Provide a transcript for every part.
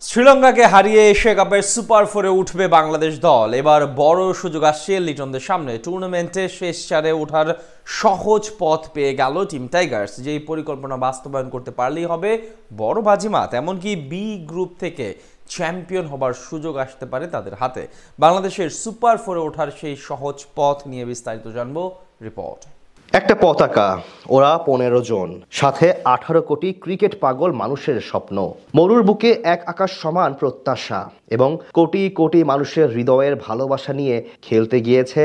শ্রীলঙ্কাকে হারিয়ে এশিয়া কাপের সুপার ফোরে উঠবে বাংলাদেশ দল। এবার বড় সুযোগ আসছে লিটনদের সামনে। টুর্নামেন্টে শেষ চারে ওঠার সহজ পথ পেয়ে গেল টিম টাইগার্স। যেই পরিকল্পনা বাস্তবায়ন করতে পারলেই হবে বড় বাজিমাত। এমনকি বি গ্রুপ থেকে চ্যাম্পিয়ন হবার সুযোগ আসতে পারে তাদের হাতে। বাংলাদেশের সুপার ফোরে ওঠার সেই সহজ পথ নিয়ে বিস্তারিত জানবো রিপোর্ট। একটা পতাকা, ওরা 15 জন, সাথে 18 কোটি ক্রিকেট পাগল মানুষের স্বপ্ন, মরুর বুকে এক আকাশ সমান প্রত্যাশা এবং কোটি কোটি মানুষের হৃদয়ের ভালোবাসা নিয়ে খেলতে গিয়েছে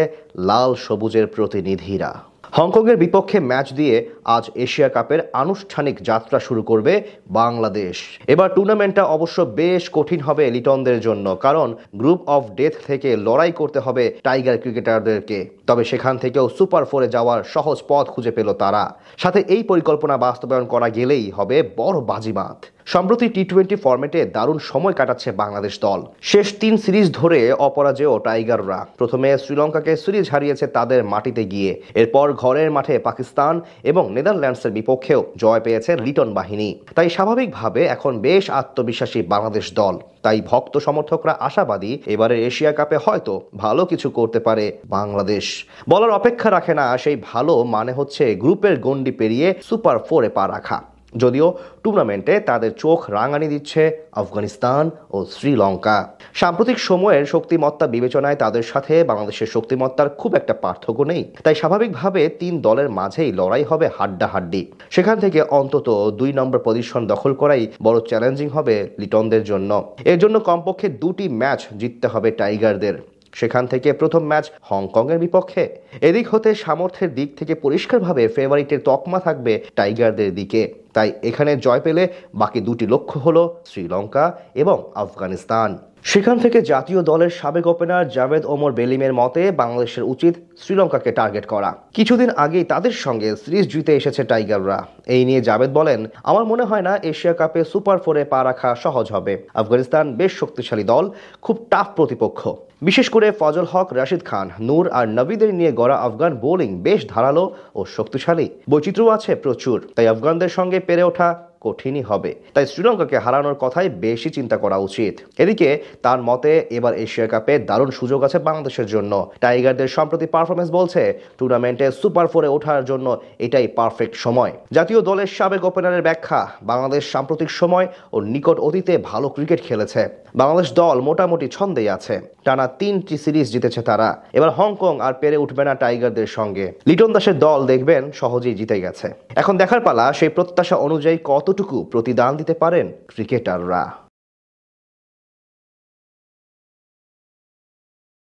লাল সবুজের প্রতিনিধিরা। হংকংয়ের বিপক্ষে ম্যাচ দিয়ে আজ এশিয়া কাপের আনুষ্ঠানিক যাত্রা শুরু করবে বাংলাদেশ। এবার টুর্নামেন্টটা অবশ্য বেশ কঠিন হবে লিটনদের জন্য, কারণ গ্রুপ অফ ডেথ থেকে লড়াই করতে হবে টাইগার ক্রিকেটারদেরকে। তবে সেখান থেকেও সুপার ফোরে যাওয়ার সহজ পথ খুঁজে পেল তারা। সাথে এই পরিকল্পনা বাস্তবায়ন করা গেলেই হবে বড় বাজিমাত। সম্প্রতি টি-20 ফরম্যাটে দারুণ সময় কাটাচ্ছে বাংলাদেশ দল। শেষ 3 সিরিজ ধরে অপরাজেয় টাইগাররা। প্রথমে শ্রীলঙ্কাকে সিরিজ হারিয়েছে তাদের মাটিতে গিয়ে, এরপর ঘরের মাঠে পাকিস্তান এবং নেদারল্যান্ডসের বিপক্ষেও জয় পেয়েছে লিটন বাহিনী। তাই স্বাভাবিকভাবে এখন বেশ আত্মবিশ্বাসী বাংলাদেশ দল। তাই ভক্ত সমর্থকরা আশাবাদী এবারের এশিয়া কাপে হয়তো ভালো কিছু করতে পারে বাংলাদেশ। বলার অপেক্ষা রাখে না, সেই ভালো মানে হচ্ছে গ্রুপের গণ্ডি পেরিয়ে সুপার ফোরে পা রাখা। যদিও টুর্নামেন্টে তাদের চোখ রাঙানি দিচ্ছে আফগানিস্তান ও শ্রীলঙ্কা। সাম্প্রতিক সময়ের শক্তিমত্তা বিবেচনায় তাদের সাথে বাংলাদেশের শক্তিমত্তার খুব একটা পার্থক্য নেই। তাই স্বাভাবিকভাবে 3 দলের মাঝেই লড়াই হবে হাড্ডাহাড্ডি। সেখান থেকে অন্তত 2 নম্বর পজিশন দখল করাই বড় চ্যালেঞ্জিং হবে লিটনদের জন্য। এর জন্য কমপক্ষে 2টি ম্যাচ জিততে হবে টাইগারদের। সেখান থেকে প্রথম ম্যাচ হংকংয়ের বিপক্ষে। এদিক হতে সামর্থ্যের দিক থেকে পরিষ্কারভাবে ফেভারিটের তকমা থাকবে টাইগারদের দিকে। তাই এখানে জয় পেলে বাকি 2টি লক্ষ্য হলো শ্রীলঙ্কা এবং আফগানিস্তান। সেখান থেকে জাতীয় দলের সাবেক ওপেনার জাভেদ ওমর বেলিমের মতে বাংলাদেশের উচিত শ্রীলঙ্কাকে টার্গেট করা। কিছুদিন আগেই তাদের সঙ্গে সিরিজ জিতে এসেছে টাইগাররা। এই নিয়ে জাভেদ বলেন, আমার মনে হয় না এশিয়া কাপে সুপার ফোরে পা রাখা সহজ হবে। আফগানিস্তান বেশ শক্তিশালী দল, খুব টাফ প্রতিপক্ষ। বিশেষ করে ফজল হক, রাশিদ খান, নূর আর নবীদের নিয়ে গড়া আফগান বোলিং বেশ ধারালো ও শক্তিশালী। বৈচিত্র্য আছে প্রচুর। তাই আফগানদের সঙ্গে পেরে ওঠা কঠিনই হবে। তাই শ্রীলঙ্কাকে হারানোর কথাই বেশি চিন্তা করা উচিত। এদিকে তার মতে এবার এশিয়া কাপে দারুণ সুযোগ আছে বাংলাদেশের জন্য। টাইগারদের সম্প্রতি পারফরমেন্স বলছে টুর্নামেন্টে সুপার ফোরে ওঠার জন্য এটাই পারফেক্ট সময়। জাতীয় দলের সাবেক ওপেনারের ব্যাখ্যা, বাংলাদেশ সাম্প্রতিক সময় ও নিকট অতীতে ভালো ক্রিকেট খেলেছে। বাংলাদেশ দল মোটামুটি ছন্দেই আছে। টানা 3টি সিরিজ জিতেছে তারা। এবার হংকং আর পেরে উঠবে না টাইগারদের সঙ্গে। লিটন দাসের দল দেখবেন সহজেই জিতে গেছে। এখন দেখার পালা সেই প্রত্যাশা অনুযায়ী কতটুকু প্রতিদান দিতে পারেন ক্রিকেটাররা।